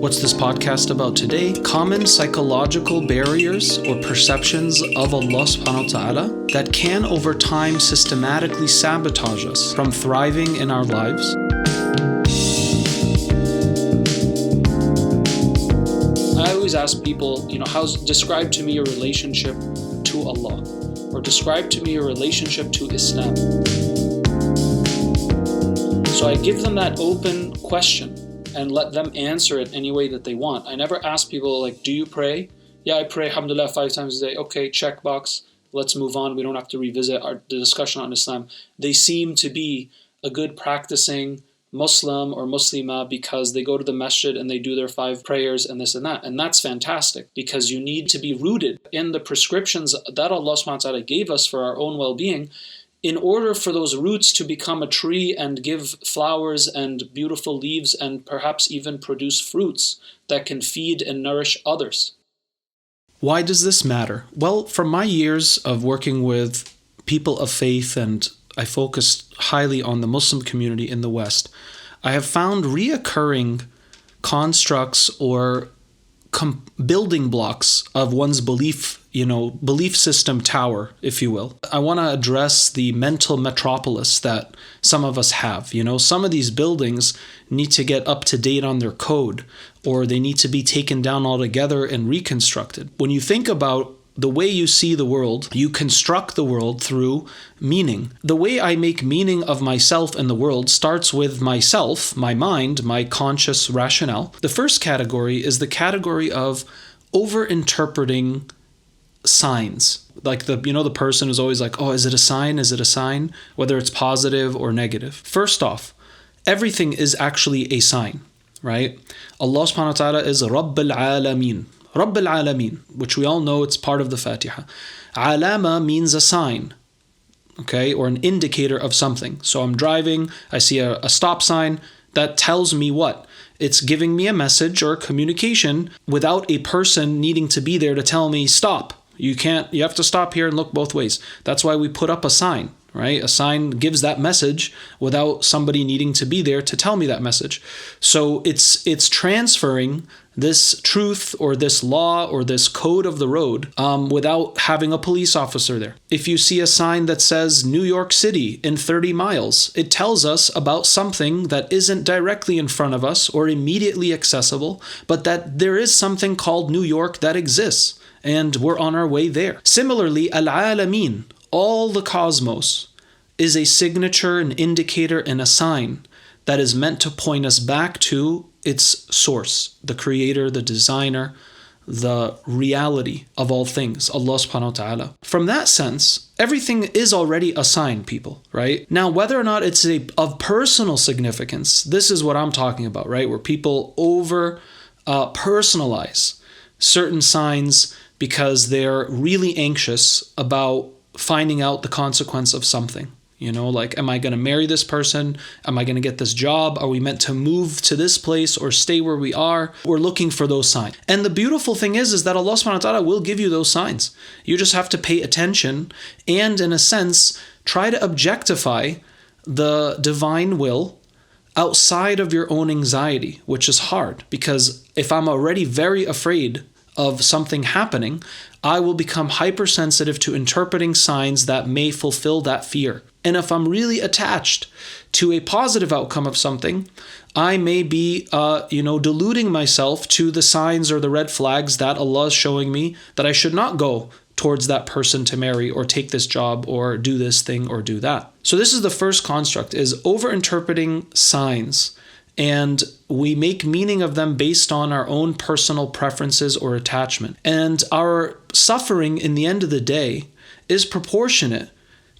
What's this podcast about today? Common psychological barriers or perceptions of Allah subhanahu wa ta'ala that can over time systematically sabotage us from thriving in our lives. I always ask people, describe to me your relationship to Allah, or describe to me your relationship to Islam. So I give them that open question and let them answer it any way that they want. I never ask people like, do you pray? Yeah, I pray, alhamdulillah, 5 times a day. Okay, check box. Let's move on. We don't have to revisit the discussion on Islam. They seem to be a good practicing Muslim or Muslima because they go to the masjid and they do their 5 prayers and this and that. And that's fantastic because you need to be rooted in the prescriptions that Allah subhanahu wa ta'ala gave us for our own well-being in order for those roots to become a tree and give flowers and beautiful leaves and perhaps even produce fruits that can feed and nourish others. Why does this matter? Well, from my years of working with people of faith, and I focused highly on the Muslim community in the West, I have found reoccurring constructs or building blocks of one's belief system tower, if you will. I want to address the mental metropolis that some of us have. Some of these buildings need to get up to date on their code, or they need to be taken down altogether and reconstructed. When you think about the way you see the world, you construct the world through meaning. The way I make meaning of myself and the world starts with myself, my mind, my conscious rationale. The first category is the category of over-interpreting signs. Like the person who's always like, oh, is it a sign? Is it a sign? Whether it's positive or negative. First off, everything is actually a sign, right? Allah subhanahu wa ta'ala is Rabbul Alameen. Rabbul Alameen, which we all know it's part of the Fatiha. Alama means a sign, okay, or an indicator of something. So I'm driving, I see a stop sign, that tells me what? It's giving me a message or a communication without a person needing to be there to tell me, stop. You have to stop here and look both ways. That's why we put up a sign, right? A sign gives that message without somebody needing to be there to tell me that message. So it's transferring this truth or this law or this code of the road without having a police officer there. If you see a sign that says New York City in 30 miles, it tells us about something that isn't directly in front of us or immediately accessible, but that there is something called New York that exists and we're on our way there. Similarly, Al-Alameen, all the cosmos, is a signature, an indicator, and a sign that is meant to point us back to its source, the creator, the designer, the reality of all things, Allah subhanahu wa ta'ala. From that sense, everything is already a sign, people, right? Now, whether or not it's of personal significance, this is what I'm talking about, right? Where people personalize certain signs because they're really anxious about finding out the consequence of something. Like, am I going to marry this person? Am I going to get this job? Are we meant to move to this place or stay where we are? We're looking for those signs. And the beautiful thing is that Allah subhanahu wa ta'ala will give you those signs. You just have to pay attention and, in a sense, try to objectify the divine will outside of your own anxiety, which is hard. Because if I'm already very afraid of something happening, I will become hypersensitive to interpreting signs that may fulfill that fear. And if I'm really attached to a positive outcome of something, I may be, deluding myself to the signs or the red flags that Allah is showing me that I should not go towards that person to marry or take this job or do this thing or do that. So this is the first construct, is over-interpreting signs. And we make meaning of them based on our own personal preferences or attachment. And our suffering in the end of the day is proportionate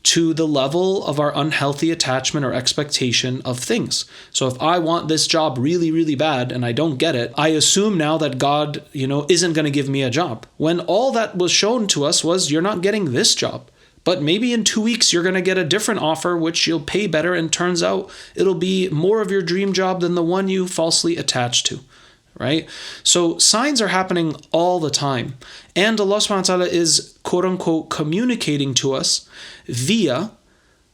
to the level of our unhealthy attachment or expectation of things. So if I want this job really, really bad and I don't get it, I assume now that God, isn't going to give me a job. When all that was shown to us was, you're not getting this job. But maybe in 2 weeks, you're going to get a different offer, which you'll pay better, and turns out it'll be more of your dream job than the one you falsely attached to, right? So signs are happening all the time. And Allah subhanahu wa ta'ala is, quote unquote, communicating to us via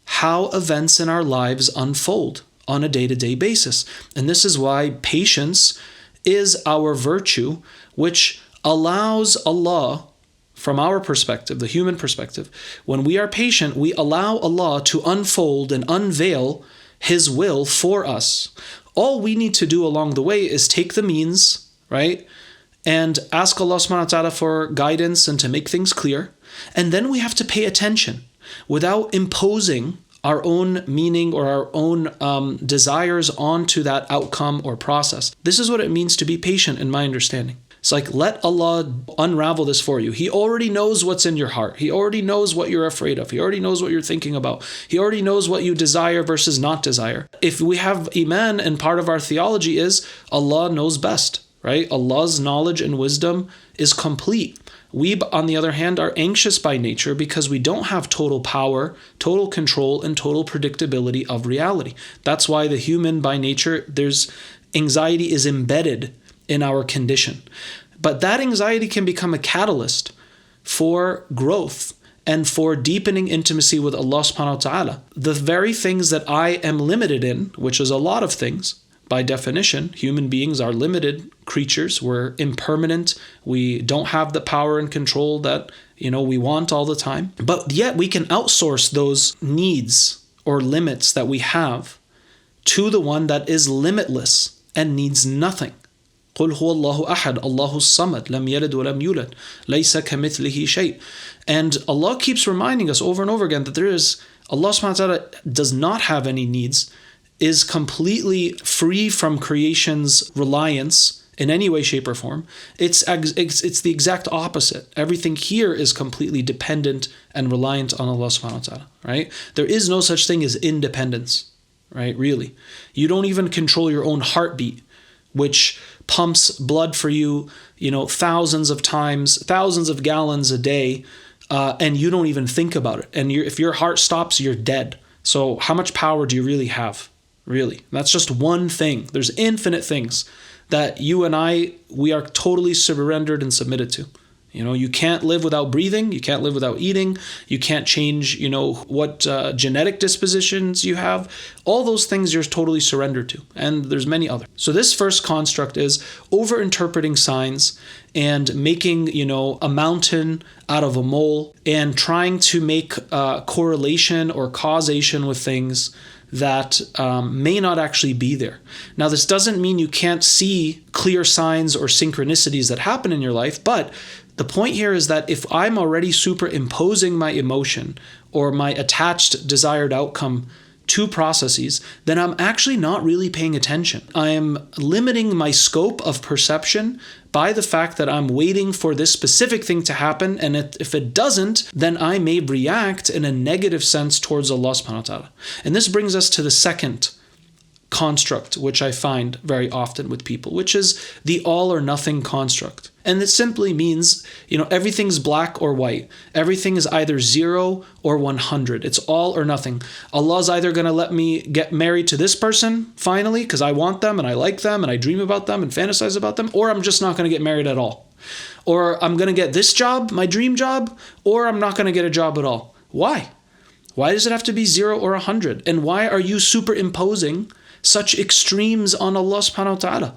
how events in our lives unfold on a day-to-day basis. And this is why patience is our virtue, which allows Allah, from our perspective, the human perspective, when we are patient, we allow Allah to unfold and unveil His will for us. All we need to do along the way is take the means, right? And ask Allah subhanahu wa ta'ala for guidance and to make things clear. And then we have to pay attention without imposing our own meaning or our own desires onto that outcome or process. This is what it means to be patient in my understanding. It's like, let Allah unravel this for you. He already knows what's in your heart. He already knows what you're afraid of. He already knows what you're thinking about. He already knows what you desire versus not desire. If we have Iman, and part of our theology is Allah knows best, right? Allah's knowledge and wisdom is complete. We, on the other hand, are anxious by nature because we don't have total power, total control, and total predictability of reality. That's why the human by nature, there's anxiety is embedded in our condition. But that anxiety can become a catalyst for growth and for deepening intimacy with Allah subhanahu wa ta'ala. The very things that I am limited in, which is a lot of things, by definition, human beings are limited creatures. We're impermanent. We don't have the power and control that, we want all the time. But yet we can outsource those needs or limits that we have to the one that is limitless and needs nothing. قُلْ هُوَ اللَّهُ أَحَدٌ اللَّهُ الصَّمَدُ لَمْ يَلِدْ وَلَمْ يُولَدْ لَيْسَ كَمِثْلِهِ شَيْءٌ. And Allah keeps reminding us over and over again that Allah subhanahu wa ta'ala does not have any needs, is completely free from creation's reliance in any way, shape, or form. It's the exact opposite. Everything here is completely dependent and reliant on Allah subhanahu wa ta'ala, right? There is no such thing as independence, right? Really. You don't even control your own heartbeat, which pumps blood for you, thousands of times, thousands of gallons a day, and you don't even think about it. And if your heart stops, you're dead. So how much power do you really have? Really? That's just one thing. There's infinite things that you and we are totally surrendered and submitted to. You can't live without breathing. You can't live without eating. You can't change, what genetic dispositions you have. All those things you're totally surrendered to. And there's many others. So this first construct is over-interpreting signs and making, a mountain out of a mole and trying to make correlation or causation with things that may not actually be there. Now, this doesn't mean you can't see clear signs or synchronicities that happen in your life, but the point here is that if I'm already superimposing my emotion or my attached desired outcome to processes, then I'm actually not really paying attention. I am limiting my scope of perception by the fact that I'm waiting for this specific thing to happen, and if it doesn't, then I may react in a negative sense towards Allah subhanahu wa ta'ala. And this brings us to the second construct, which I find very often with people, which is the all or nothing construct. And it simply means, everything's black or white. Everything is either 0 or 100. It's all or nothing. Allah's either going to let me get married to this person finally because I want them and I like them and I dream about them and fantasize about them, or I'm just not going to get married at all. Or I'm going to get this job, my dream job, or I'm not going to get a job at all. Why? Why does it have to be 0 or 100? And why are you superimposing such extremes on Allah subhanahu wa ta'ala?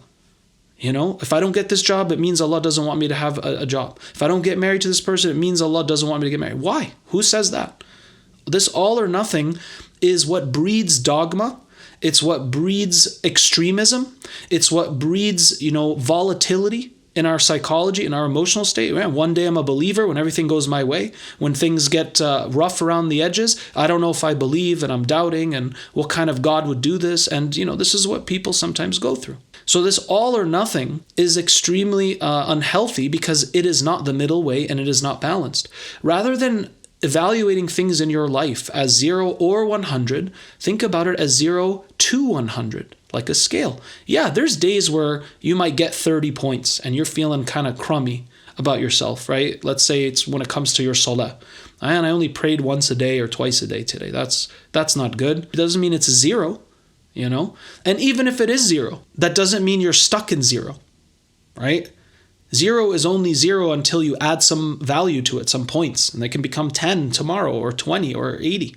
If I don't get this job, it means Allah doesn't want me to have a job. If I don't get married to this person, it means Allah doesn't want me to get married. Why? Who says that? This all or nothing is what breeds dogma. It's what breeds extremism. It's what breeds, volatility in our psychology, in our emotional state. Man, one day I'm a believer when everything goes my way. When things get rough around the edges, I don't know if I believe and I'm doubting and what kind of God would do this. And, this is what people sometimes go through. So this all or nothing is extremely unhealthy because it is not the middle way and it is not balanced. Rather than evaluating things in your life as 0 or 100, think about it as 0 to 100, like a scale. Yeah, there's days where you might get 30 points and you're feeling kind of crummy about yourself, right? Let's say it's when it comes to your salah. And I only prayed once a day or twice a day today. That's not good. It doesn't mean it's 0. And even if it is 0, that doesn't mean you're stuck in 0, right? 0 is only 0 until you add some value to it, some points, and they can become 10 tomorrow or 20 or 80.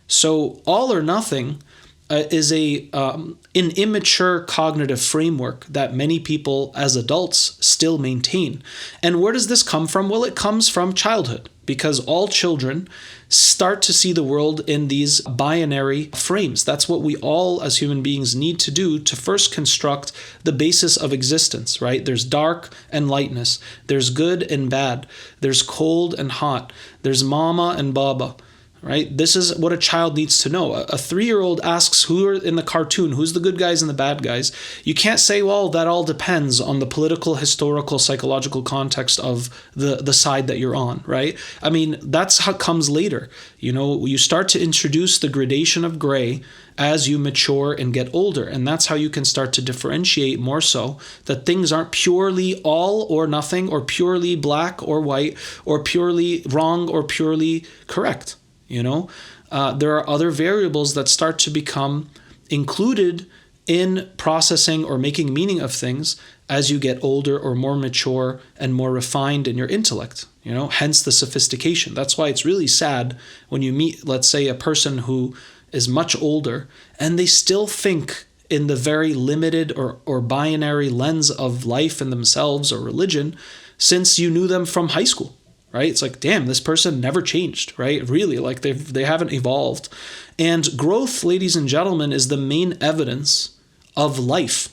So all or nothing is an immature cognitive framework that many people as adults still maintain. And where does this come from? Well, it comes from childhood, because all children start to see the world in these binary frames. That's what we all as human beings need to do to first construct the basis of existence, right? There's dark and lightness. There's good and bad. There's cold and hot. There's mama and baba. Right? This is what a child needs to know. A 3-year-old asks who are in the cartoon, who's the good guys and the bad guys. You can't say, well, that all depends on the political, historical, psychological context of the side that you're on, right? I mean, that's how it comes later. You start to introduce the gradation of gray as you mature and get older. And that's how you can start to differentiate more so that things aren't purely all or nothing, or purely black or white, or purely wrong or purely correct. There are other variables that start to become included in processing or making meaning of things as you get older or more mature and more refined in your intellect, hence the sophistication. That's why it's really sad when you meet, let's say, a person who is much older and they still think in the very limited or binary lens of life and themselves or religion since you knew them from high school. Right? It's like, damn, this person never changed, right? Really, like they haven't evolved. And growth, ladies and gentlemen, is the main evidence of life.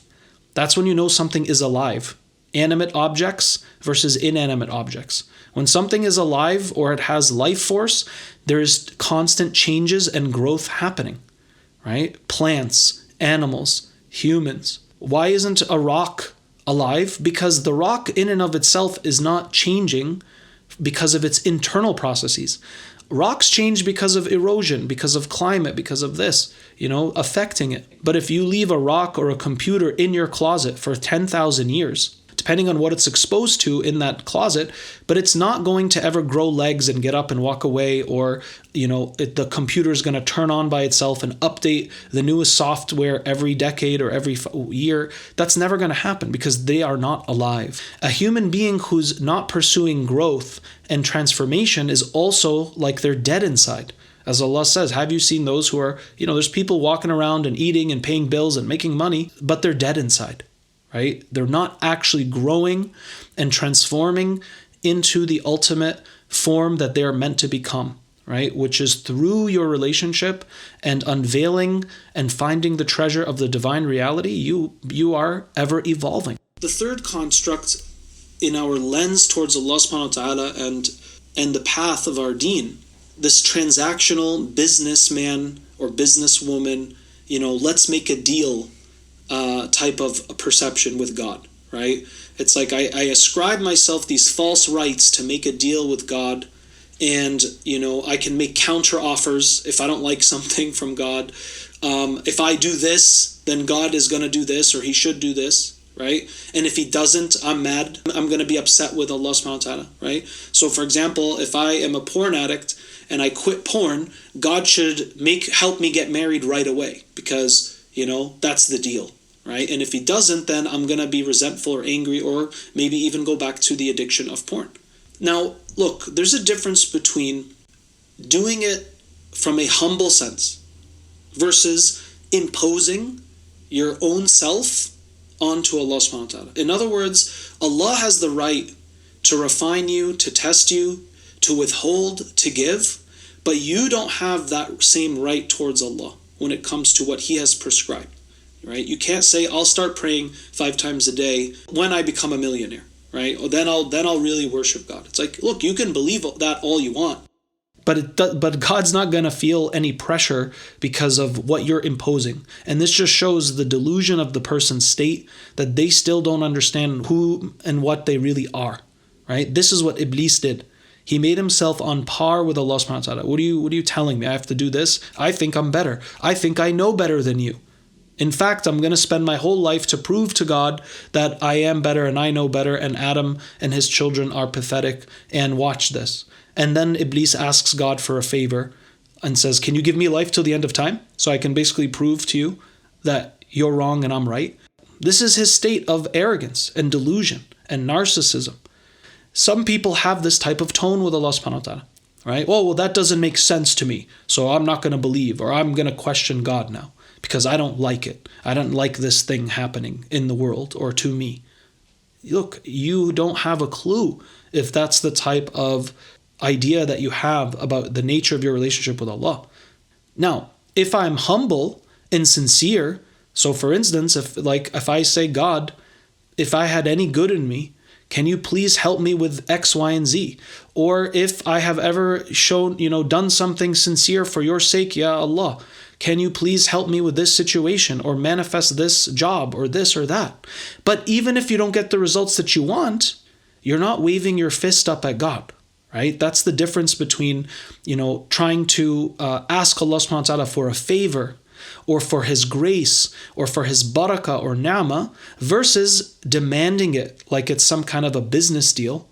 That's when you know something is alive. Animate objects versus inanimate objects. When something is alive or it has life force, there is constant changes and growth happening, right? Plants, animals, humans. Why isn't a rock alive? Because the rock in and of itself is not changing because of its internal processes. Rocks change because of erosion, because of climate, because of this, affecting it. But if you leave a rock or a computer in your closet for 10,000 years, depending on what it's exposed to in that closet, but it's not going to ever grow legs and get up and walk away, or, the computer is going to turn on by itself and update the newest software every decade or every year. That's never going to happen because they are not alive. A human being who's not pursuing growth and transformation is also like they're dead inside. As Allah says, have you seen those who are, there's people walking around and eating and paying bills and making money, but they're dead inside. Right? They're not actually growing and transforming into the ultimate form that they are meant to become, right? Which is through your relationship and unveiling and finding the treasure of the divine reality, you are ever evolving. The third construct in our lens towards Allah subhanahu wa ta'ala and the path of our deen, this transactional businessman or businesswoman, let's make a deal type of perception with God, right? It's like I ascribe myself these false rights to make a deal with God, and I can make counter offers if I don't like something from God. If I do this, then God is going to do this, or he should do this, right? And if he doesn't, I'm mad. I'm going to be upset with Allah subhanahu wa ta'ala, right? So for example, if I am a porn addict and I quit porn, God should help me get married right away because that's the deal, right? And if he doesn't, then I'm going to be resentful or angry, or maybe even go back to the addiction of porn. Now, look, there's a difference between doing it from a humble sense versus imposing your own self onto Allah subhanahu wa ta'ala. In other words, Allah has the right to refine you, to test you, to withhold, to give, but you don't have that same right towards Allah when it comes to what he has prescribed, right? You can't say, I'll start praying 5 times a day when I become a millionaire, right? Or then I'll really worship God. It's like, look, you can believe that all you want, but God's not going to feel any pressure because of what you're imposing. And this just shows the delusion of the person's state, that they still don't understand who and what they really are, right? This is what Iblis did. He made himself on par with Allah subhanahu wa ta'ala. What are you telling me? I have to do this? I think I'm better. I think I know better than you. In fact, I'm going to spend my whole life to prove to God that I am better and I know better, and Adam and his children are pathetic, and watch this. And then Iblis asks God for a favor and says, can you give me life till the end of time so I can basically prove to you that you're wrong and I'm right? This is his state of arrogance and delusion and narcissism. Some people have this type of tone with Allah subhanahu wa ta'ala, right? Oh, well, that doesn't make sense to me, so I'm not going to believe, or I'm going to question God now. because I don't like it. I don't like this thing happening in the world or to me. Look, you don't have a clue if that's the type of idea that you have about the nature of your relationship with Allah. Now, if I'm humble and sincere, so for instance, if I say, God, if I had any good in me, can you please help me with X, Y, and Z? Or if I have ever done something sincere for your sake, Ya Allah, can you please help me with this situation or manifest this job or this or that? But even if you don't get the results that you want, you're not waving your fist up at God, right? That's the difference between, trying to ask Allah subhanahu wa ta'ala for a favor or for His grace or for His barakah or ni'mah versus demanding it like it's some kind of a business deal.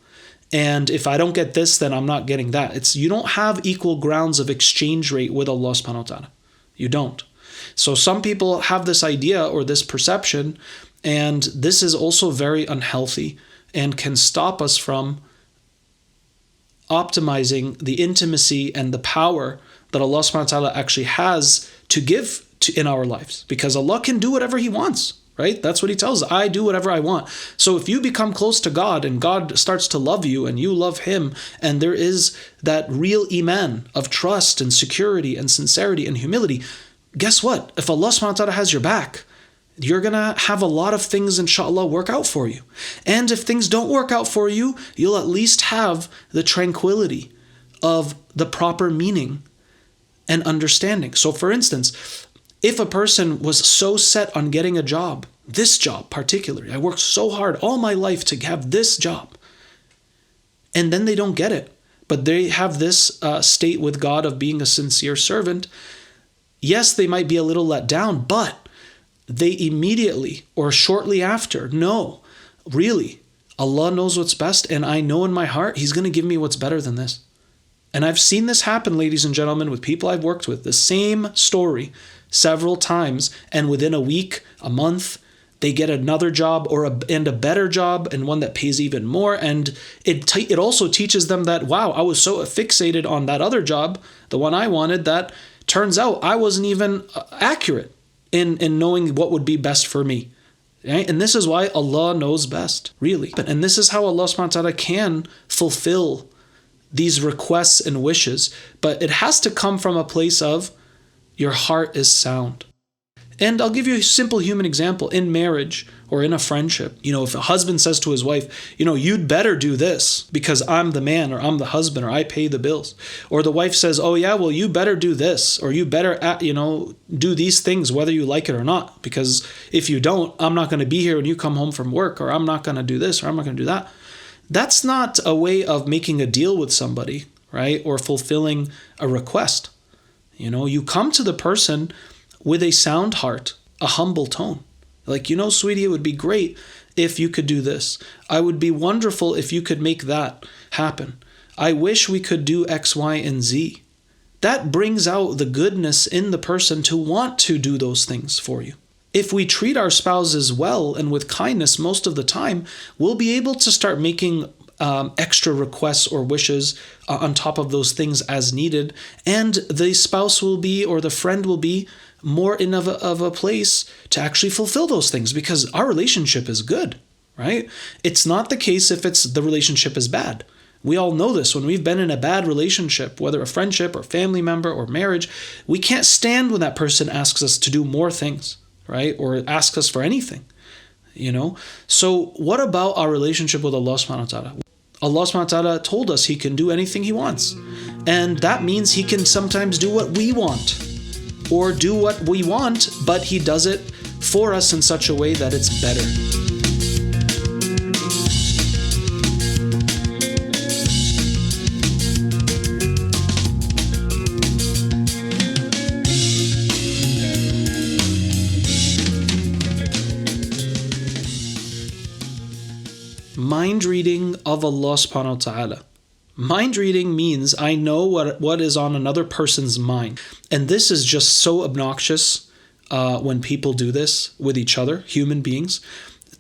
And if I don't get this, then I'm not getting that. You don't have equal grounds of exchange rate with Allah subhanahu wa ta'ala. You don't. So some people have this idea or this perception, and this is also very unhealthy and can stop us from optimizing the intimacy and the power that Allah subhanahu wa ta'ala actually has to give in our lives. Because Allah can do whatever He wants, right? That's what He tells us. I do whatever I want. So if you become close to God and God starts to love you and you love Him, and there is that real iman of trust and security and sincerity and humility, guess what? If Allah subhanahu wa ta'ala has your back, you're going to have a lot of things, inshallah, work out for you. And if things don't work out for you, you'll at least have the tranquility of the proper meaning and understanding. So for instance, if a person was so set on getting a job, this job particularly, I worked so hard all my life to have this job, and then they don't get it, but they have this state with God of being a sincere servant, yes, they might be a little let down, but they immediately or shortly after know, really, Allah knows what's best, and I know in my heart He's going to give me what's better than this. And I've seen this happen, ladies and gentlemen, with people I've worked with, the same story several times, and within a week, a month, they get another job and a better job, and one that pays even more. And it also teaches them that, wow, I was so fixated on that other job, the one I wanted, that turns out I wasn't even accurate in knowing what would be best for me. Right? And this is why Allah knows best, really. And this is how Allah subhanahu wa ta'ala can fulfill these requests and wishes. But it has to come from a place of your heart is sound. And I'll give you a simple human example. In marriage or in a friendship, if a husband says to his wife, you'd better do this because I'm the man or I'm the husband or I pay the bills. Or the wife says, oh yeah, well, you better do this or you better, do these things whether you like it or not. Because if you don't, I'm not going to be here when you come home from work, or I'm not going to do this or I'm not going to do that. That's not a way of making a deal with somebody, right? Or fulfilling a request. You come to the person with a sound heart, a humble tone. Like, sweetie, it would be great if you could do this. I would be wonderful if you could make that happen. I wish we could do X, Y, and Z. That brings out the goodness in the person to want to do those things for you. If we treat our spouses well and with kindness most of the time, we'll be able to start making extra requests or wishes on top of those things as needed. And the spouse will be, or the friend will be, more in of a place to actually fulfill those things because our relationship is good, right? It's not the case if the relationship is bad. We all know this. When we've been in a bad relationship, whether a friendship or family member or marriage, we can't stand when that person asks us to do more things, right? Or asks us for anything, So what about our relationship with Allah subhanahu wa ta'ala? Allah subhanahu wa ta'ala told us He can do anything He wants. And that means He can sometimes do what we want. Or do what we want, but He does it for us in such a way that it's better. Mind reading of Allah subhanahu wa ta'ala. Mind reading means I know what is on another person's mind. And this is just so obnoxious when people do this with each other, human beings.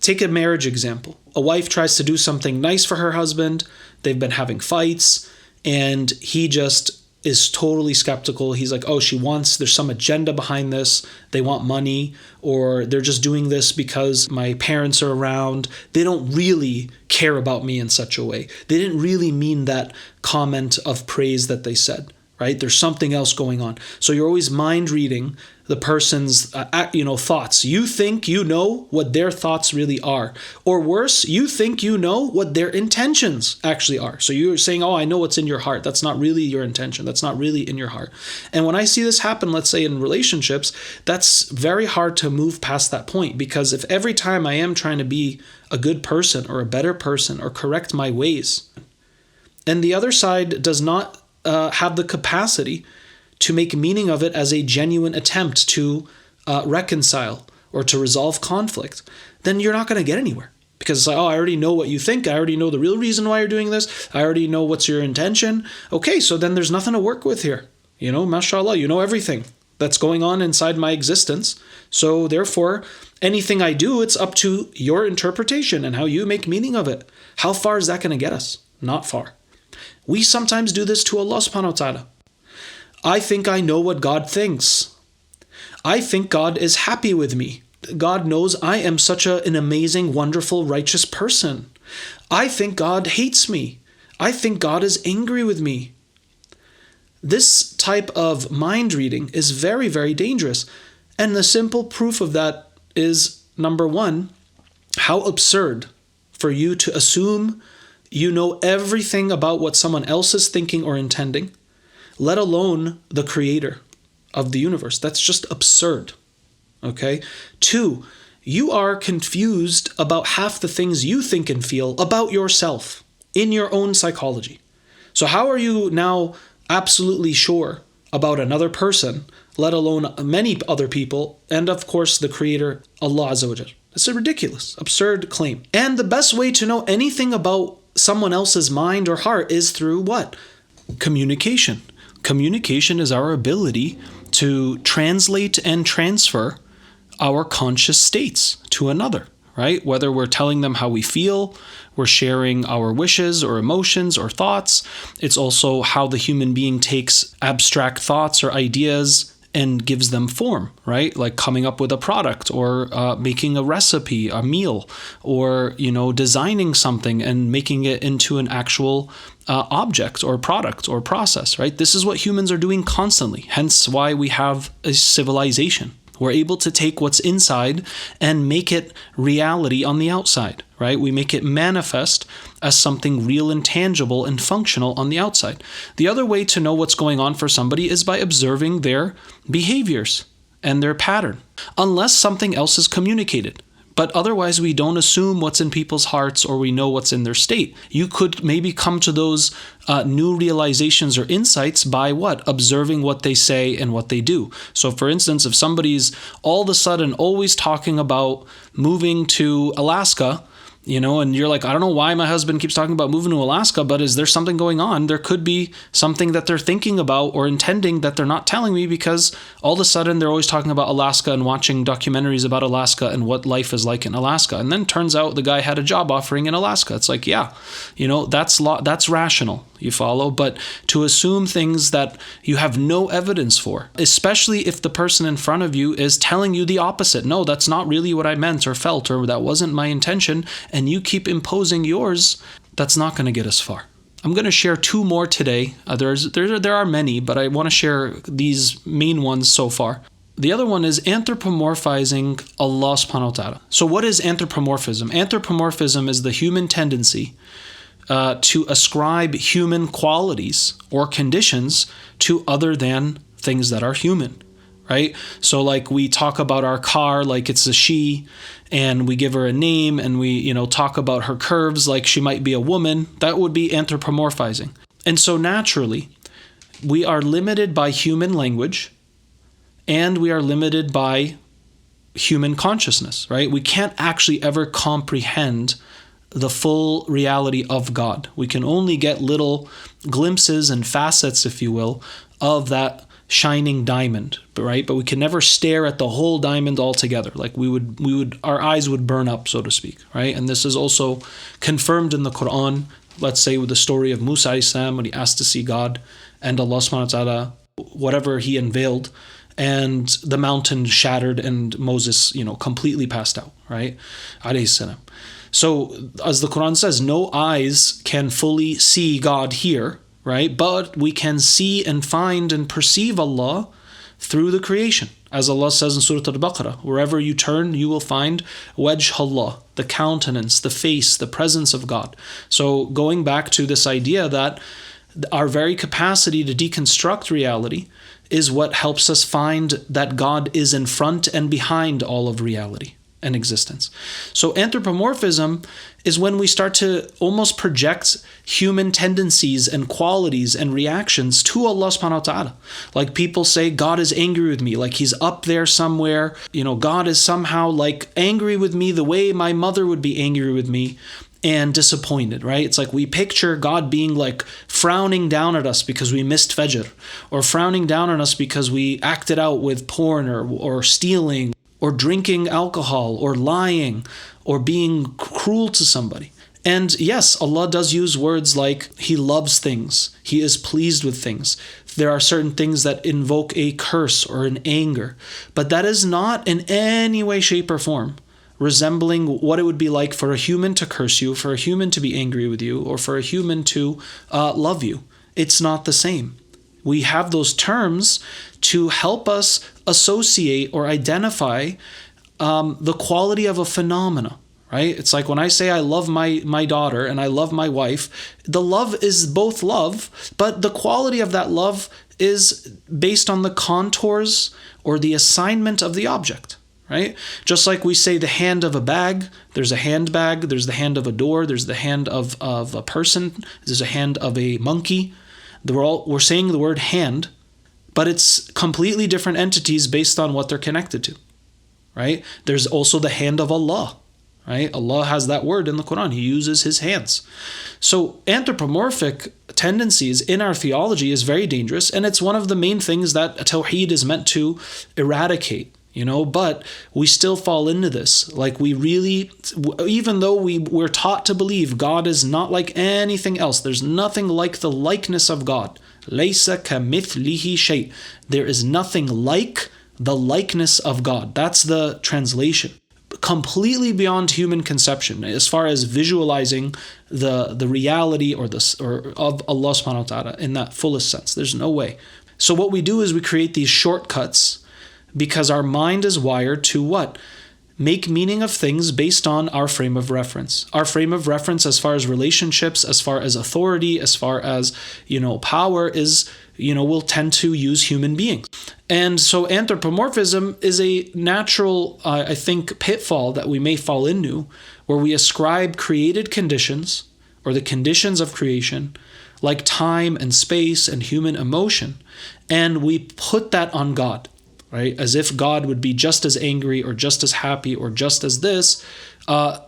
Take a marriage example. A wife tries to do something nice for her husband. They've been having fights, and he just is totally skeptical. He's like, oh, there's some agenda behind this. They want money, or they're just doing this because my parents are around. They don't really care about me in such a way. They didn't really mean that comment of praise that they said, right? There's something else going on. So you're always mind reading the person's thoughts. You think you know what their thoughts really are. Or worse, you think you know what their intentions actually are. So you're saying, oh, I know what's in your heart. That's not really your intention. That's not really in your heart. And when I see this happen, let's say in relationships, that's very hard to move past that point, because if every time I am trying to be a good person or a better person or correct my ways, and the other side does not have the capacity to make meaning of it as a genuine attempt to reconcile or to resolve conflict, then you're not going to get anywhere. Because it's like, oh, I already know what you think. I already know the real reason why you're doing this. I already know what's your intention. Okay, so then there's nothing to work with here. Mashallah, you know everything that's going on inside my existence. So therefore, anything I do, it's up to your interpretation and how you make meaning of it. How far is that going to get us? Not far. We sometimes do this to Allah subhanahu wa ta'ala. I think I know what God thinks. I think God is happy with me. God knows I am such an amazing, wonderful, righteous person. I think God hates me. I think God is angry with me. This type of mind reading is very, very dangerous. And the simple proof of that is, number one, how absurd for you to assume you know everything about what someone else is thinking or intending, let alone the creator of the universe. That's just absurd. Okay? 2, you are confused about half the things you think and feel about yourself in your own psychology. So how are you now absolutely sure about another person, let alone many other people, and of course the creator, Allah Azza wa Jal? It's a ridiculous, absurd claim. And the best way to know anything about someone else's mind or heart is through what? Communication. Communication is our ability to translate and transfer our conscious states to another, right? Whether we're telling them how we feel, we're sharing our wishes or emotions or thoughts. It's also how the human being takes abstract thoughts or ideas and gives them form, right? Like coming up with a product or making a recipe, a meal, or, designing something and making it into an actual object or product or process, right? This is what humans are doing constantly. Hence why we have a civilization. We're able to take what's inside and make it reality on the outside, right? We make it manifest as something real and tangible and functional on the outside. The other way to know what's going on for somebody is by observing their behaviors and their pattern, unless something else is communicated. But otherwise, we don't assume what's in people's hearts or we know what's in their state. You could maybe come to those new realizations or insights by what? Observing what they say and what they do. So for instance, if somebody's all of a sudden always talking about moving to Alaska, and you're like, I don't know why my husband keeps talking about moving to Alaska, but is there something going on? There could be something that they're thinking about or intending that they're not telling me, because all of a sudden they're always talking about Alaska and watching documentaries about Alaska and what life is like in Alaska. And then turns out the guy had a job offering in Alaska. It's like, yeah, that's rational. You follow? But to assume things that you have no evidence for, especially if the person in front of you is telling you the opposite. No, that's not really what I meant or felt, or that wasn't my intention, and you keep imposing yours, that's not going to get us far. I'm going to share 2 more today. There are many, but I want to share these main ones so far. The other one is anthropomorphizing Allah subhanahu wa ta'ala. So what is anthropomorphism? Anthropomorphism is the human tendency to ascribe human qualities or conditions to other than things that are human, right? So like we talk about our car like it's a she, and we give her a name, and we, talk about her curves like she might be a woman. That would be anthropomorphizing. And so naturally, we are limited by human language, and we are limited by human consciousness, right? We can't actually ever comprehend the full reality of God. We can only get little glimpses and facets, if you will, of that shining diamond, right? But we can never stare at the whole diamond altogether. Like our eyes would burn up, so to speak, right? And this is also confirmed in the Quran. Let's say with the story of Musa alayhi salam when he asked to see God, and Allah subhanahu wa ta'ala, whatever he unveiled, and the mountain shattered and Moses, completely passed out, right? Alayhi salam. So as the Quran says, no eyes can fully see God here, right? But we can see and find and perceive Allah through the creation. As Allah says in Surah Al-Baqarah, wherever you turn, you will find wajh Allah, the countenance, the face, the presence of God. So going back to this idea that our very capacity to deconstruct reality is what helps us find that God is in front and behind all of reality and existence. So anthropomorphism is when we start to almost project human tendencies and qualities and reactions to Allah subhanahu wa ta'ala. Like people say, God is angry with me, like he's up there somewhere. God is somehow like angry with me the way my mother would be angry with me, and disappointed, right? It's like we picture God being like frowning down at us because we missed Fajr, or frowning down on us because we acted out with porn or stealing, or drinking alcohol, or lying, or being cruel to somebody. And yes, Allah does use words like He loves things, He is pleased with things. There are certain things that invoke a curse or an anger, but that is not in any way, shape, or form resembling what it would be like for a human to curse you, for a human to be angry with you, or for a human to love you. It's not the same. We have those terms to help us associate or identify the quality of a phenomena, right? It's like when I say I love my daughter and I love my wife, the love is both love, but the quality of that love is based on the contours or the assignment of the object. Right? Just like we say the hand of a bag, there's a handbag, there's the hand of a door, there's the hand of a person, there's a hand of a monkey. We're saying the word hand, but it's completely different entities based on what they're connected to. Right? There's also the hand of Allah. Right? Allah has that word in the Quran. He uses His hands. So anthropomorphic tendencies in our theology is very dangerous, and it's one of the main things that Tawheed is meant to eradicate. But we still fall into this. Like we really, even though we're taught to believe God is not like anything else, there's nothing like the likeness of God. Laysa kamithlihi shay. There is nothing like the likeness of God. That's the translation. Completely beyond human conception as far as visualizing the reality or of Allah subhanahu wa ta'ala in that fullest sense. There's no way. So what we do is we create these shortcuts because our mind is wired to what? Make meaning of things based on our frame of reference. Our frame of reference as far as relationships, as far as authority, as far as, power is, we'll tend to use human beings. And so anthropomorphism is a natural, I think, pitfall that we may fall into, where we ascribe created conditions or the conditions of creation, like time and space and human emotion, and we put that on God. Right? As if God would be just as angry or just as happy or just as this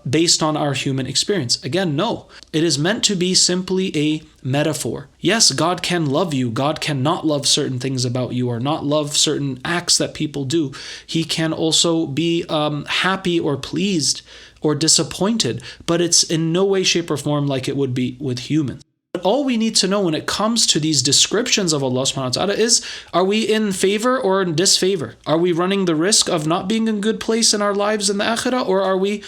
based on our human experience. Again, no. It is meant to be simply a metaphor. Yes, God can love you. God cannot love certain things about you or not love certain acts that people do. He can also be happy or pleased or disappointed, but it's in no way, shape, or form like it would be with humans. All we need to know when it comes to these descriptions of Allah subhanahu wa ta'ala is, are we in favor or in disfavor? Are we running the risk of not being in a good place in our lives in the akhirah, or are we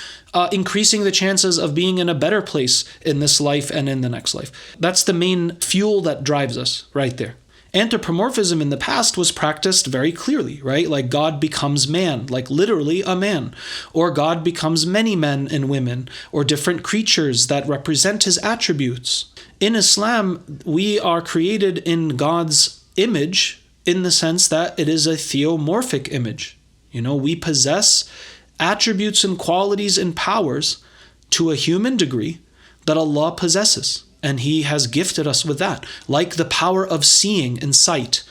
increasing the chances of being in a better place in this life and in the next life? That's the main fuel that drives us right there. Anthropomorphism in the past was practiced very clearly, right? Like God becomes man, like literally a man, or God becomes many men and women, or different creatures that represent His attributes. In Islam, we are created in God's image in the sense that it is a theomorphic image. We possess attributes and qualities and powers to a human degree that Allah possesses. And He has gifted us with that, like the power of seeing and sight.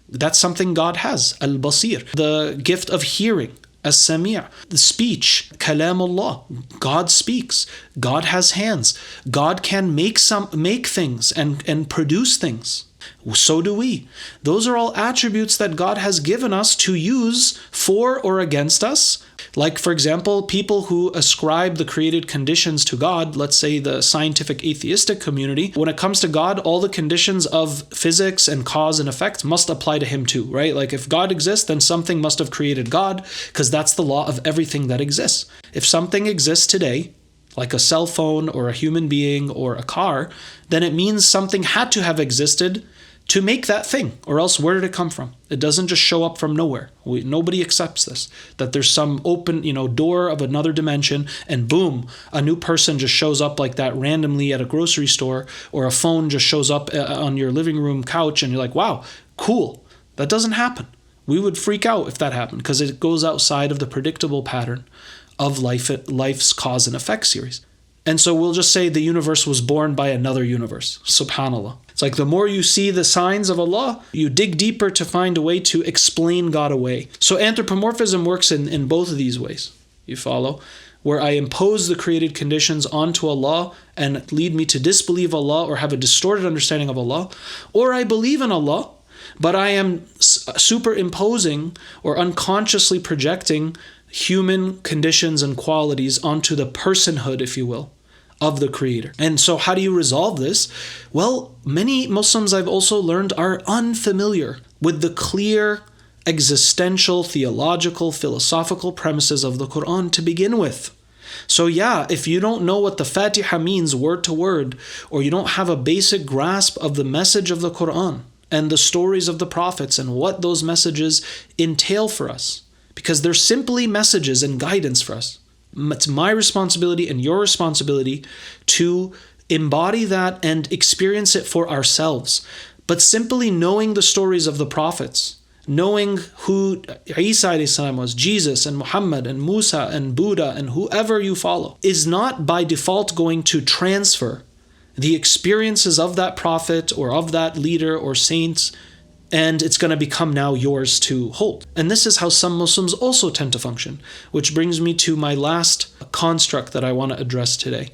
That's something God has, al-basir. The gift of hearing, as-sami'. The speech, kalamullah. God speaks. God has hands. God can make things and produce things. So do we. Those are all attributes that God has given us to use for or against us. Like, for example, people who ascribe the created conditions to God, let's say the scientific atheistic community, when it comes to God, all the conditions of physics and cause and effect must apply to him too, right? Like if God exists, then something must have created God, because that's the law of everything that exists. If something exists today, like a cell phone or a human being or a car, then it means something had to have existed to make that thing, or else where did it come from? It doesn't just show up from nowhere. Nobody accepts this, that there's some open, door of another dimension and boom, a new person just shows up like that randomly at a grocery store, or a phone just shows up on your living room couch and you're like, wow, cool. That doesn't happen. We would freak out if that happened because it goes outside of the predictable pattern of life's cause and effect series. And so we'll just say the universe was born by another universe. Subhanallah. It's like the more you see the signs of Allah, you dig deeper to find a way to explain God away. So anthropomorphism works in both of these ways. You follow? Where I impose the created conditions onto Allah and lead me to disbelieve Allah or have a distorted understanding of Allah. Or I believe in Allah, but I am superimposing or unconsciously projecting human conditions and qualities onto the personhood, if you will, of the Creator. And so how do you resolve this? Well, many Muslims I've also learned are unfamiliar with the clear existential, theological, philosophical premises of the Quran to begin with. So yeah, if you don't know what the Fatiha means word to word, or you don't have a basic grasp of the message of the Quran and the stories of the prophets and what those messages entail for us, because they're simply messages and guidance for us. It's my responsibility and your responsibility to embody that and experience it for ourselves. But simply knowing the stories of the prophets, knowing who Isa a.s. was, Jesus and Muhammad and Musa and Buddha and whoever you follow, is not by default going to transfer the experiences of that prophet or of that leader or saints, and it's going to become now yours to hold. And this is how some Muslims also tend to function, which brings me to my last construct that I want to address today,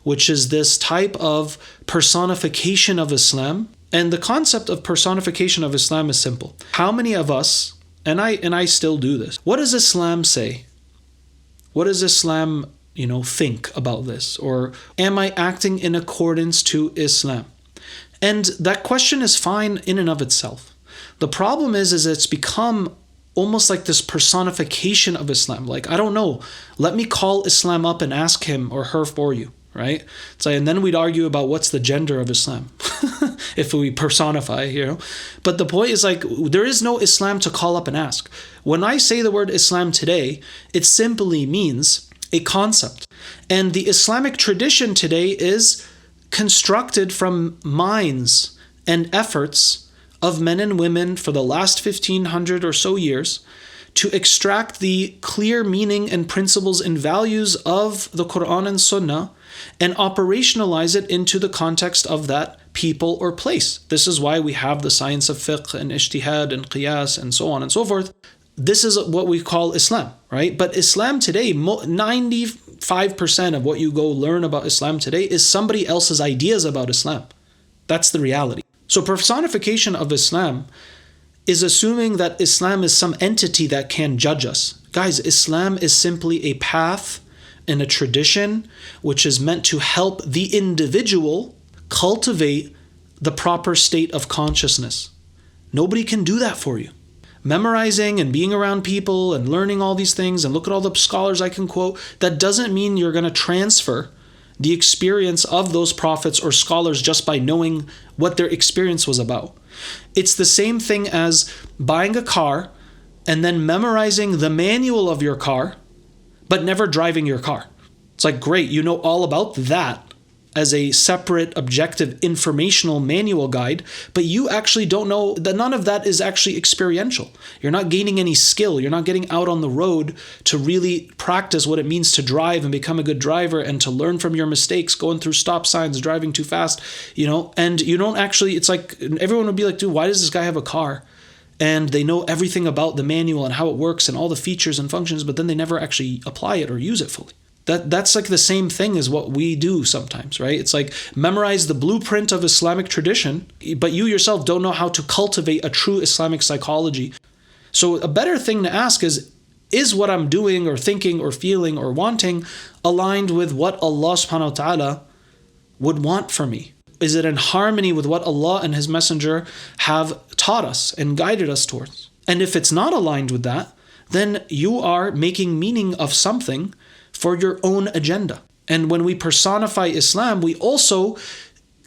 which is this type of personification of Islam. And the concept of personification of Islam is simple. How many of us, and I still do this, what does Islam say? What does Islam, think about this? Or am I acting in accordance to Islam? And that question is fine in and of itself. The problem is it's become almost like this personification of Islam. Like, I don't know, let me call Islam up and ask him or her for you, right? It's like, and then we'd argue about what's the gender of Islam if we personify, But the point is like, there is no Islam to call up and ask. When I say the word Islam today, it simply means a concept. And the Islamic tradition today is constructed from minds and efforts of men and women for the last 1,500 or so years to extract the clear meaning and principles and values of the Quran and Sunnah and operationalize it into the context of that people or place. This is why we have the science of fiqh and ijtihad and qiyas and so on and so forth. This is what we call Islam, right? But Islam today, 95% of what you go learn about Islam today is somebody else's ideas about Islam. That's the reality. So personification of Islam is assuming that Islam is some entity that can judge us. Guys, Islam is simply a path and a tradition which is meant to help the individual cultivate the proper state of consciousness. Nobody can do that for you. Memorizing and being around people and learning all these things and look at all the scholars I can quote, that doesn't mean you're going to transfer the experience of those prophets or scholars just by knowing what their experience was about. It's the same thing as buying a car and then memorizing the manual of your car, but never driving your car. It's like, great, you know all about that as a separate, objective, informational manual guide, but you actually don't know that none of that is actually experiential. You're not gaining any skill. You're not getting out on the road to really practice what it means to drive and become a good driver and to learn from your mistakes, going through stop signs, driving too fast, and you don't actually, it's like, everyone would be like, dude, why does this guy have a car? And they know everything about the manual and how it works and all the features and functions, but then they never actually apply it or use it fully. That's like the same thing as what we do sometimes, right? It's like memorize the blueprint of Islamic tradition, but you yourself don't know how to cultivate a true Islamic psychology. So a better thing to ask is is what I'm doing or thinking or feeling or wanting aligned with what Allah subhanahu wa ta'ala would want for me? Is it in harmony with what Allah and His Messenger have taught us and guided us towards? And if it's not aligned with that, then you are making meaning of something for your own agenda. And when we personify Islam, we also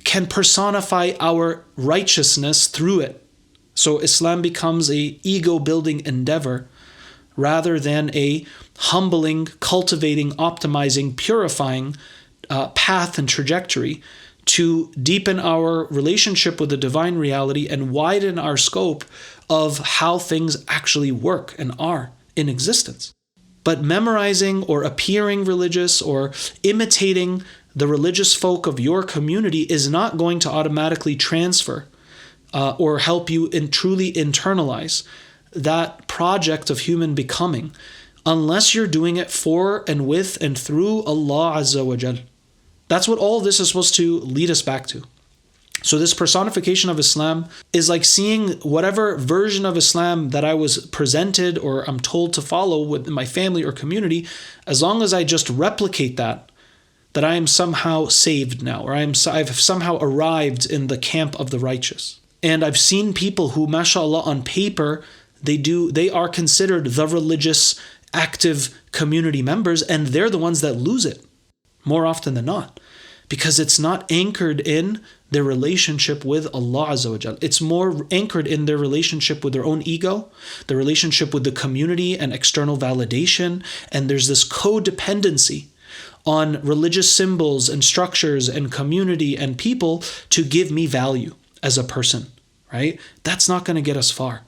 can personify our righteousness through it. So Islam becomes a ego-building endeavor rather than a humbling, cultivating, optimizing, purifying path and trajectory to deepen our relationship with the divine reality and widen our scope of how things actually work and are in existence. But memorizing or appearing religious or imitating the religious folk of your community is not going to automatically transfer or help you truly internalize that project of human becoming unless you're doing it for and with and through Allah Azza wa Jal. That's what all this is supposed to lead us back to. So this personification of Islam is like seeing whatever version of Islam that I was presented or I'm told to follow with my family or community, as long as I just replicate that I am somehow saved now, or I've somehow arrived in the camp of the righteous. And I've seen people who, mashallah, on paper, they are considered the religious, active community members, and they're the ones that lose it more often than not, because it's not anchored in their relationship with Allah Azza wa Jal. It's more anchored in their relationship with their own ego, their relationship with the community and external validation, and there's this codependency on religious symbols and structures and community and people to give me value as a person, right? That's not going to get us far.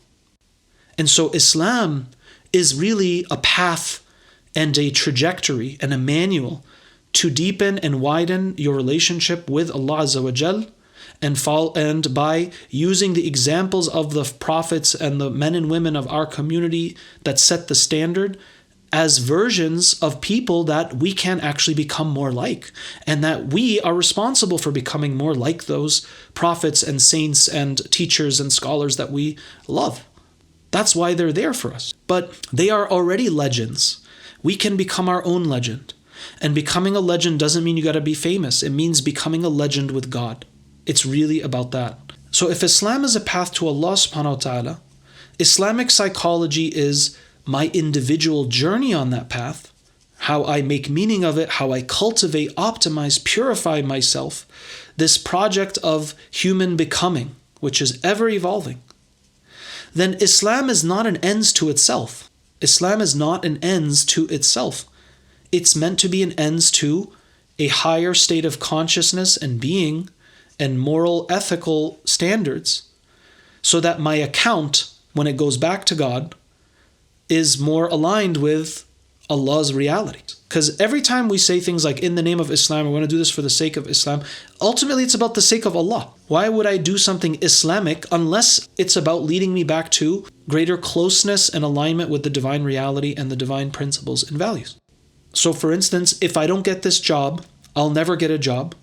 And so Islam is really a path and a trajectory and a manual to deepen and widen your relationship with Allah Azza wa Jal, and by using the examples of the prophets and the men and women of our community that set the standard as versions of people that we can actually become more like, and that we are responsible for becoming more like those prophets and saints and teachers and scholars that we love. That's why they're there for us. But they are already legends. We can become our own legend. And becoming a legend doesn't mean you got to be famous. It means becoming a legend with God. It's really about that. So if Islam is a path to Allah subhanahu wa ta'ala, Islamic psychology is my individual journey on that path, how I make meaning of it, how I cultivate, optimize, purify myself, this project of human becoming, which is ever evolving. Then Islam is not an ends to itself. Islam is not an ends to itself. It's meant to be an ends to a higher state of consciousness and being and moral, ethical standards, so that my account, when it goes back to God, is more aligned with Allah's reality. Because every time we say things like, in the name of Islam, we're going to do this for the sake of Islam, ultimately it's about the sake of Allah. Why would I do something Islamic unless it's about leading me back to greater closeness and alignment with the divine reality and the divine principles and values? So for instance, if I don't get this job, I'll never get a job.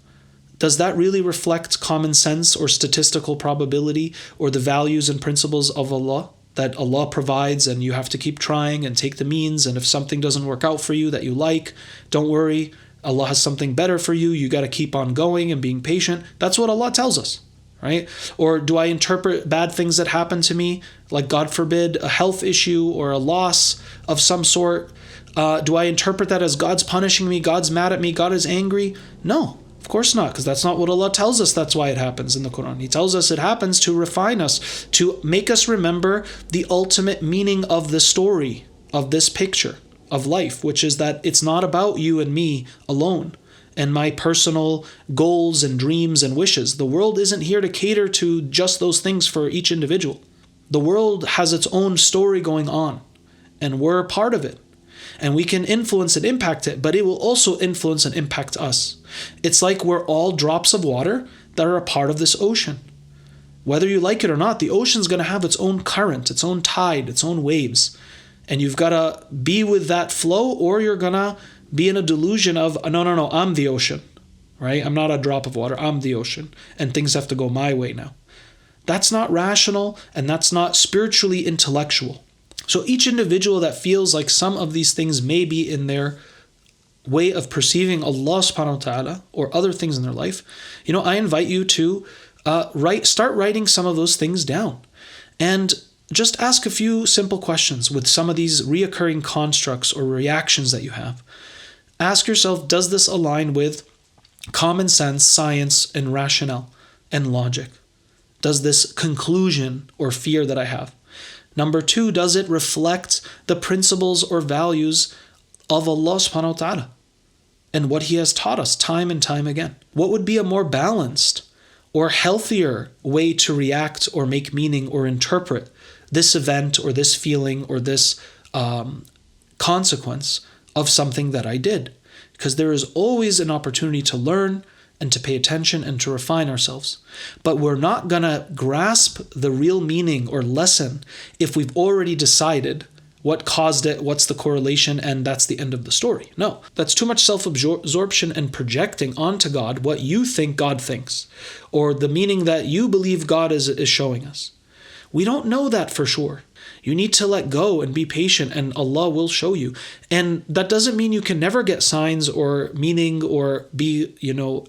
Does that really reflect common sense or statistical probability or the values and principles of Allah? That Allah provides and you have to keep trying and take the means, and if something doesn't work out for you that you like, don't worry, Allah has something better for you, you got to keep on going and being patient. That's what Allah tells us, right? Or do I interpret bad things that happen to me, like God forbid, a health issue or a loss of some sort? Do I interpret that as God's punishing me, God's mad at me, God is angry? No. Of course not, because that's not what Allah tells us. That's why it happens in the Quran. He tells us it happens to refine us, to make us remember the ultimate meaning of the story, of this picture of life, which is that it's not about you and me alone and my personal goals and dreams and wishes. The world isn't here to cater to just those things for each individual. The world has its own story going on, and we're a part of it. And we can influence and impact it, but it will also influence and impact us. It's like we're all drops of water that are a part of this ocean. Whether you like it or not, the ocean's going to have its own current, its own tide, its own waves. And you've got to be with that flow, or you're going to be in a delusion of, no, I'm the ocean, right? I'm not a drop of water, I'm the ocean, and things have to go my way now. That's not rational, and that's not spiritually intellectual. So each individual that feels like some of these things may be in their way of perceiving Allah subhanahu wa ta'ala or other things in their life, I invite you to start writing some of those things down. And just ask a few simple questions with some of these reoccurring constructs or reactions that you have. Ask yourself, does this align with common sense, science, and rationale and logic? Does this conclusion or fear that I have? Number 2, does it reflect the principles or values of Allah subhanahu wa ta'ala and what He has taught us time and time again? What would be a more balanced or healthier way to react or make meaning or interpret this event or this feeling or this consequence of something that I did? Because there is always an opportunity to learn and to pay attention and to refine ourselves. But we're not going to grasp the real meaning or lesson if we've already decided what caused it, what's the correlation, and that's the end of the story. No, that's too much self-absorption and projecting onto God what you think God thinks, or the meaning that you believe God is showing us. We don't know that for sure. You need to let go and be patient, and Allah will show you. And that doesn't mean you can never get signs or meaning or be,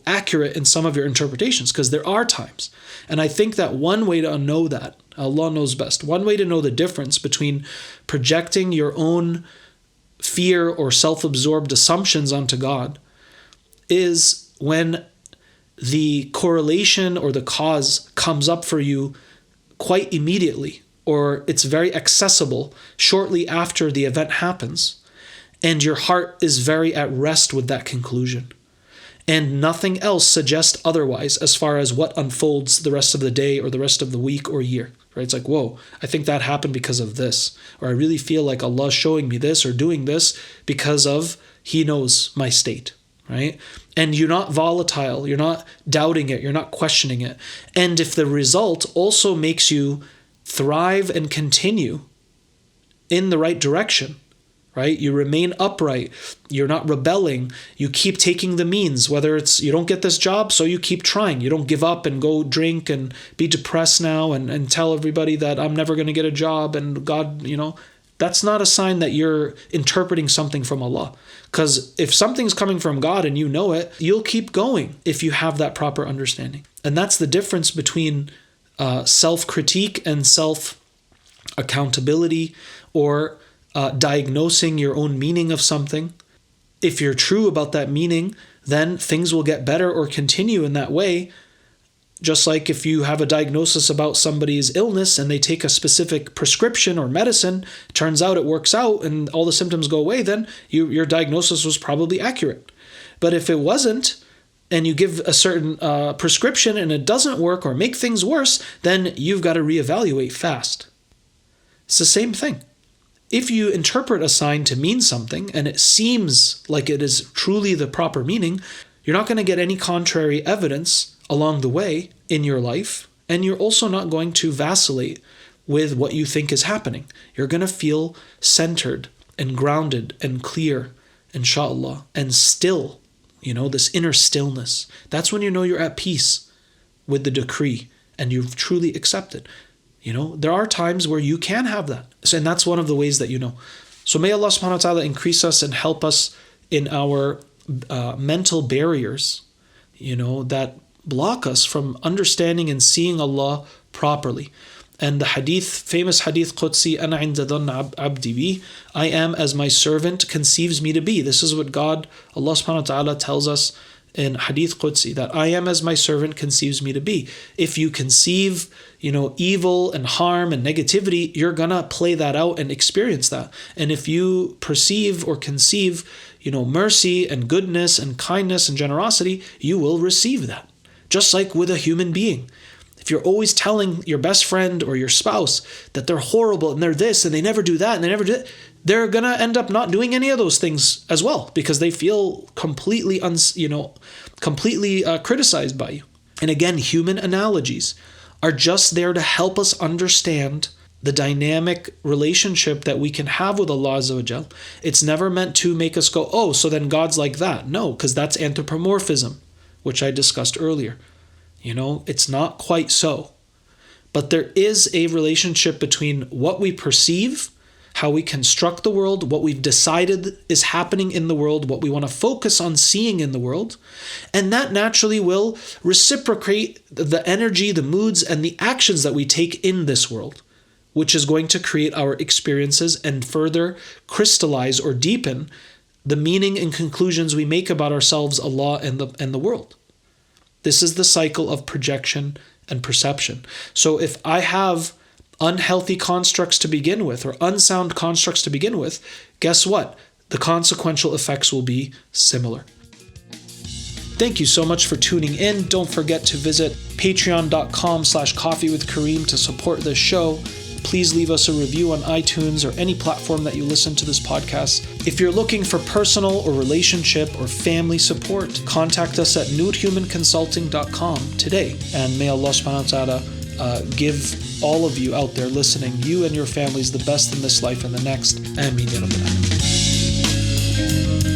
accurate in some of your interpretations, because there are times. And I think that one way to know that, Allah knows best, one way to know the difference between projecting your own fear or self-absorbed assumptions onto God is when the correlation or the cause comes up for you quite immediately, or it's very accessible shortly after the event happens, and your heart is very at rest with that conclusion. And nothing else suggests otherwise as far as what unfolds the rest of the day or the rest of the week or year. Right? It's like, whoa, I think that happened because of this. Or I really feel like Allah's showing me this or doing this because of He knows my state. Right? And you're not volatile. You're not doubting it. You're not questioning it. And if the result also makes you thrive and continue in the right direction, right? You remain upright. You're not rebelling. You keep taking the means, whether it's you don't get this job, so you keep trying. You don't give up and go drink and be depressed now and tell everybody that I'm never going to get a job and God, that's not a sign that you're interpreting something from Allah. Because if something's coming from God and you know it, you'll keep going if you have that proper understanding. And that's the difference between self-critique and self-accountability or diagnosing your own meaning of something. If you're true about that meaning, then things will get better or continue in that way. Just like if you have a diagnosis about somebody's illness and they take a specific prescription or medicine, turns out it works out and all the symptoms go away, then your diagnosis was probably accurate. But if it wasn't, and you give a certain prescription and it doesn't work or make things worse, then you've got to reevaluate fast. It's the same thing. If you interpret a sign to mean something and it seems like it is truly the proper meaning, you're not going to get any contrary evidence along the way in your life, and you're also not going to vacillate with what you think is happening. You're going to feel centered and grounded and clear, inshallah, and still, this inner stillness. That's when you know you're at peace with the decree and you've truly accepted. There are times where you can have that. And that's one of the ways that you know. So may Allah subhanahu wa ta'ala increase us and help us in our mental barriers, that block us from understanding and seeing Allah properly. And the famous hadith Qudsi, أَنَا عِنْدَ ظَنَّ عَبْدِي بِي, I am as my servant conceives me to be. This is what Allah subhanahu wa ta'ala tells us in hadith Qudsi, that I am as my servant conceives me to be. If you conceive, evil and harm and negativity, you're gonna play that out and experience that. And if you perceive or conceive, mercy and goodness and kindness and generosity, you will receive that. Just like with a human being. If you're always telling your best friend or your spouse that they're horrible and they're this and they never do that and they never do that, they're going to end up not doing any of those things as well because they feel completely criticized by you. And again, human analogies are just there to help us understand the dynamic relationship that we can have with Allah Azza wa Jal. It's never meant to make us go, oh, so then God's like that. No, because that's anthropomorphism, which I discussed earlier. It's not quite so. But there is a relationship between what we perceive, how we construct the world, what we've decided is happening in the world, what we want to focus on seeing in the world. And that naturally will reciprocate the energy, the moods, and the actions that we take in this world, which is going to create our experiences and further crystallize or deepen the meaning and conclusions we make about ourselves, Allah, and the world. This is the cycle of projection and perception. So if I have unhealthy constructs to begin with, or unsound constructs to begin with, guess what? The consequential effects will be similar. Thank you so much for tuning in. Don't forget to visit patreon.com/coffeewithkareem to support this show. Please leave us a review on iTunes or any platform that you listen to this podcast. If you're looking for personal or relationship or family support, contact us at noorhumanconsulting.com today. And may Allah subhanahu wa ta'ala give all of you out there listening, you and your families, the best in this life and the next. Ameen ya Rabbil Alameen.